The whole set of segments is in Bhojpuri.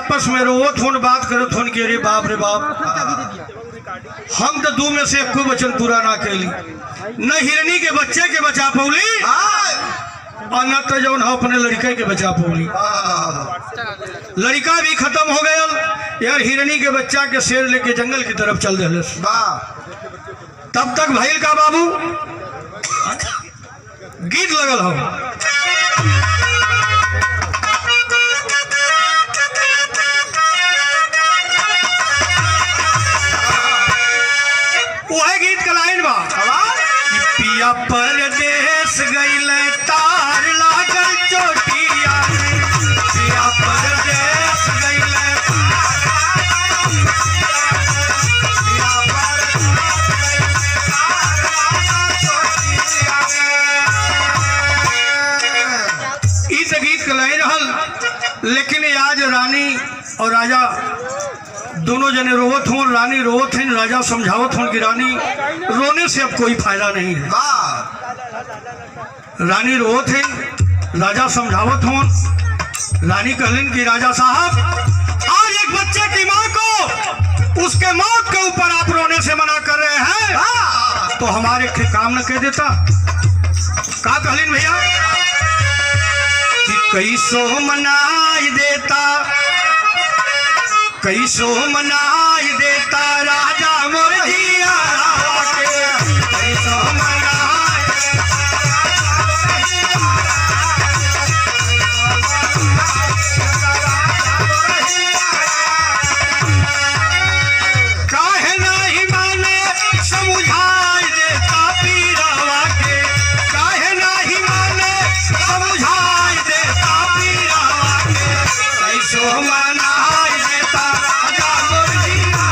आपस में रोवत होन बात करत होन कि अरे बाप रे बाप, हम तो दू में से एको वचन पूरा ना कैली, न हिरनी के बच्चे के बचा पौली और न तो जौन हो अपने लड़के के बचा पौली। लड़का भी खत्म हो गया यार, हिरनी के बच्चा के शेर लेके जंगल की तरफ चल दिले। तब तक भइल का बाबू गीत लगल हो। वह गीत का लाइन बा कि पिया परदेश गइले तार लागल चोटिया, पिया परदेश गइले गीत कलाई रहल। लेकिन आज रानी और राजा दोनों जने रोवत हों, रानी रोवत हैं, राजा समझावत हों कि रानी रोने से अब कोई फायदा नहीं है। रानी रोवत हैं, राजा समझावत हों। रानी कहलिन कि राजा साहब, आज एक बच्चे की माँ को उसके मौत के ऊपर आप रोने से मना कर रहे हैं, तो हमारे काम न कह देता। का कहलिन भैया कि कैसो मनाई देता, कैसो मनाई देता राजा मोर जिया के, कैसो मनाई काहे नहीं माने समझाई देता पीरावा के, काहे नहीं माने समझाई देता पीरावा के, कैसो मनाई देता राजा मोर जिया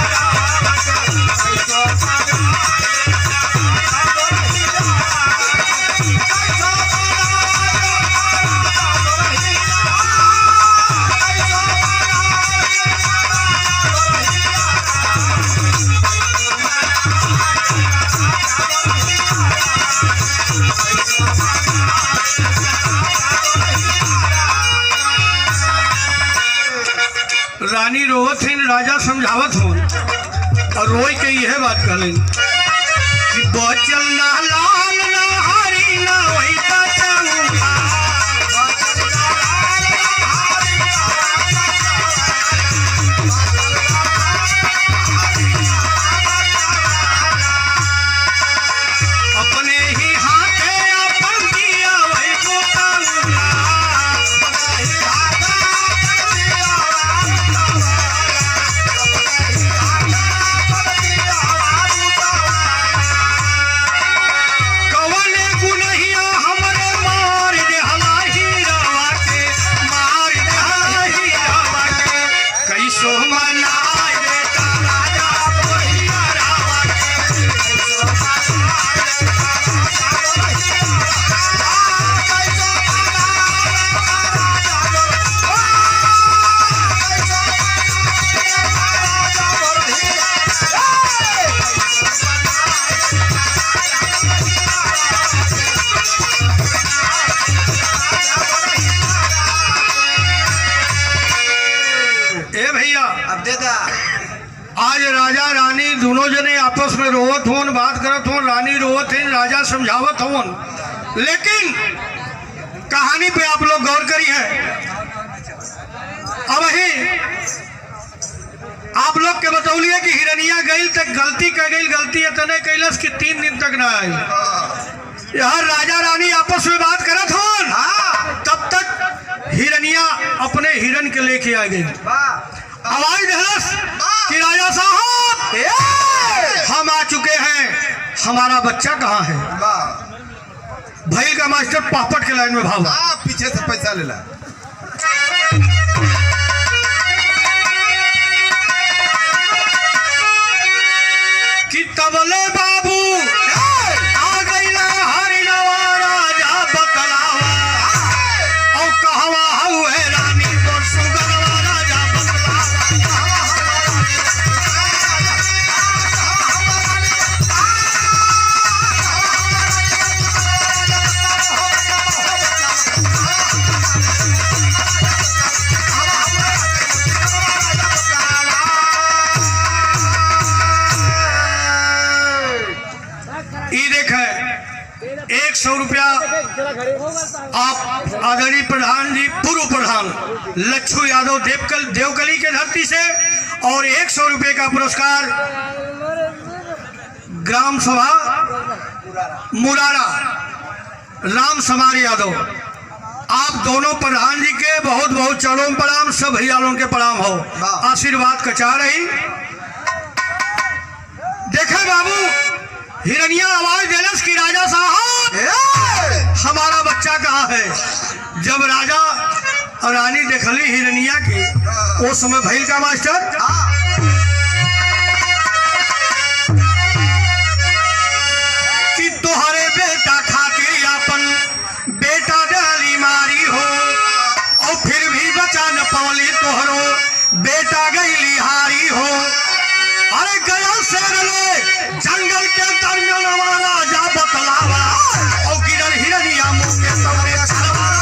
रानी रोवत हैं, राजा समझावत हो और रोई के यह बात कहलें कि बचल ना लाल ना हरी ना वही बचाऊंगा, अपने ही हाथे अपन दिया वही बताऊंगा, आज राजा रानी दोनों जने आपस में रोवत होन, बात करत होन। रानी रोवत है, राजा समझावत होन। लेकिन कहानी पे आप लोग गौर करी है। अब ही आप लोग के बतौलिए कि हिरनिया गई तक गलती कर गई, गलती इतने कैलस कि 3 दिन तक ना आई। यार राजा रानी आपस में बात करत होन, तब तक हिरनिया अपने हिरन के लेके आ गई। आवाज दहलस कि राजा साहब हम आ चुके हैं, हमारा बच्चा कहाँ है? भाई का मास्टर पापड़ के लाइन में भागा, पीछे से पैसा ले ला। कि तबले बाबू आ गई ना हरिनवा राजा बकलावा, और कहवा हुए रानी तो सुगरवा राजा बकलावा। 100 रुपया आप आदरणीय प्रधान जी पूर्व प्रधान लच्छू यादव देवकली के धरती से, और 100 रुपये का पुरस्कार ग्राम सभा मुरारा राम समार यादव। आप दोनों प्रधान जी के बहुत बहुत चरणों में प्रणाम, सब भैयालों के प्रणाम हो, आशीर्वाद कचा रही। देखे बाबू हिरनिया आवाज देलस की राजा साहब हमारा बच्चा कहाँ है। जब राजा और रानी देखली हिरनिया की, उस समय भैल का मास्टर कि तोहरे बेटा खातिर अपन बेटा डाली मारी हो, और फिर भी बचा न पौली तोहरो बेटा गई हारी हो। अरे गया शेर ले जंगल के दरमियान हमारा जा बतलावा, और गिरल हिरनिया मुंह के सामने बतलावा।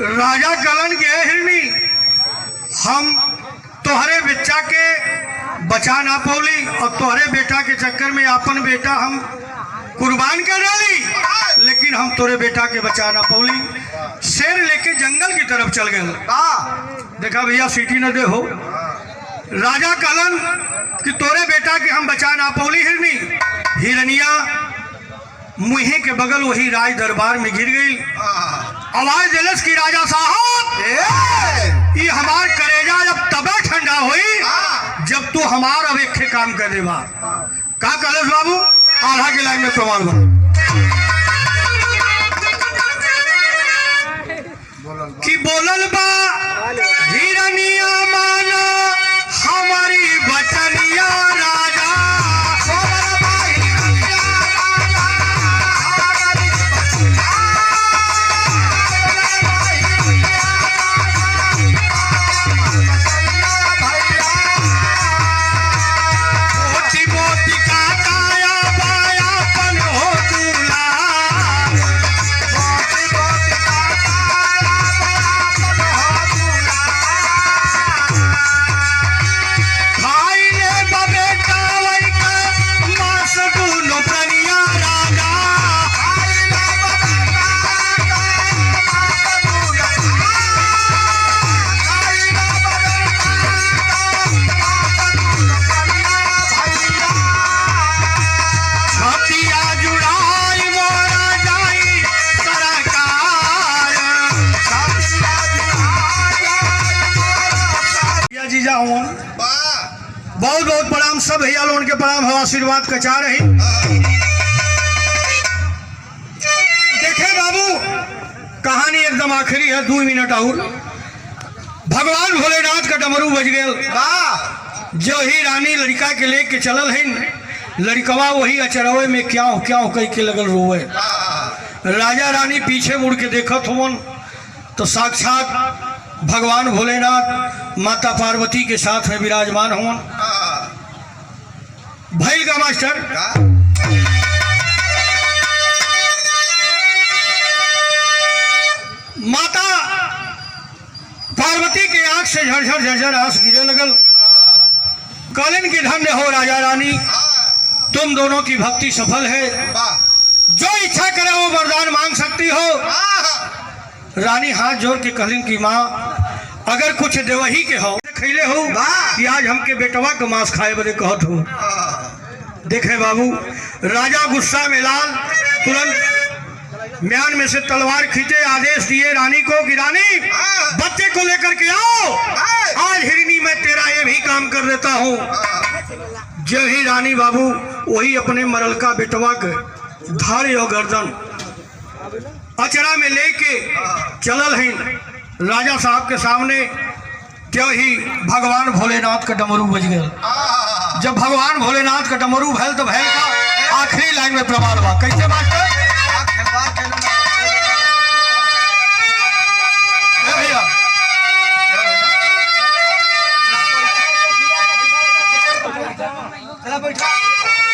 राजा कलन के हिरनी, हम तोहरे बच्चा के बचा ना पौली, और तोहरे बेटा के चक्कर में अपन बेटा हम कुर्बान कर डाली, लेकिन हम तोरे बेटा के बचा ना पौली। शेर लेके जंगल की तरफ चल गए। देखा भैया सीटी न दे हो। राजा कलन कि तोरे बेटा के हम बचा ना पौली हिरनी। हिरनिया मुहे के बगल वही राज दरबार में गिर गई। आवाज दिलस की राजा साहब ये हमार करेजा जब तबे ठंडा हुई जब तू हमार अब एक काम कर दे बा। का कलश बाबू आधा के लाइन में प्रमाण बा कि बोलल बा हिरनिया माना हमारी बचनिया राजा। बहुत बहुत प्रणाम, सब भैया लोगों के प्रणाम हो, आशीर्वाद कचा रही। देखे बाबू कहानी एकदम आखिरी है, 2 मिनट और। भगवान भोलेनाथ का डमरू बज गए। जो ही रानी लड़का के लेके चलल है, लड़कवा वही अचरवे में क्या कह के लगल रोवे। राजा रानी पीछे मुड़ के देखत हुवन तो साक्षात भगवान भोलेनाथ माता पार्वती के साथ में विराजमान हुवन। भैल का मास्टर माता पार्वती के आंख से झरझर झरझर आंस गिरे लगल। कालीन की धन्य हो राजा रानी, तुम दोनों की भक्ति सफल है, जो इच्छा करे वो वरदान मांग सकती हो। रानी हाथ जोड़ के कहलिन की माँ अगर कुछ देवही के हो खैले हो कि आज हमके बेटवा का मांस खाए बदे कहत हो। देखे बाबू राजा गुस्सा में लाल तुरंत म्यान में से तलवार खींचे, आदेश दिए रानी को कि रानी बच्चे को लेकर के आओ, आज हिरनी मैं तेरा ये भी काम कर देता हूँ। जो ही रानी बाबू वही अपने मरल का बेटवा के धारे और गर्दन अचरा में लेके चलल है राजा साहब के सामने। क्यों ही भगवान भोलेनाथ का डमरू बज गया। जब भगवान भोलेनाथ का डमरू भैल तो भैल का आखिरी लाइन में प्रमाण बा। कैसे मास्टर भैया चला बैठा